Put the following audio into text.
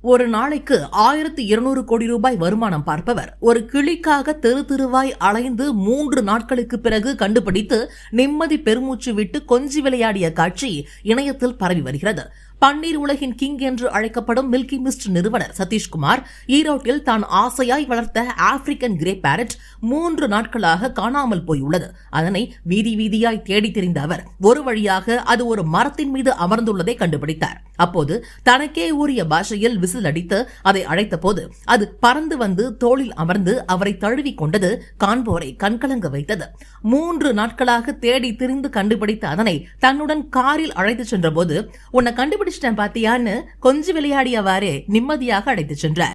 ஒரு நாளைக்கு 1200 கோடி ரூபாய் வருமானம் பார்ப்பவர் ஒரு கிளிக்காக தெரு தெருவாய் அலைந்து 3 நாட்களுக்கு பிறகு கண்டுபிடித்து நிம்மதி பெருமூச்சு விட்டு கொஞ்சி விளையாடிய காட்சி இணையத்தில் பரவி வருகிறது. பன்னீர் உலகின் கிங் என்று அழைக்கப்படும் மில்கி மிஸ்ட் நிறுவனர் சதீஷ்குமார் ஈரோட்டில் தான் ஆசையாய் வளர்த்த ஆப்பிரிக்கன் கிரே பேரட் 3 நாட்களாக காணாமல் போயுள்ளது. அதனை வீதி வீதியாய் தேடி திரிந்த அவர் ஒரு வழியாக அது ஒரு மரத்தின் மீது அமர்ந்துள்ளதை கண்டுபிடித்தார். அப்போது தனக்கே ஊறிய பாஷையில் விசில் அடித்து அதை அழைத்த போது அது பறந்து வந்து தோளில் அமர்ந்து அவரை தழுவி கொண்டது காண்போரை கண்கலங்க வைத்தது. 3 நாட்களாக தேடி திரிந்து கண்டுபிடித்த அதனை தன்னுடன் காரில் அழைத்து சென்ற போது உன்னை கண்டுபிடிச்சிட்டேன் பாத்தியான்னு கொஞ்சி விளையாடியவாறே நிம்மதியாக அழைத்து சென்றார்.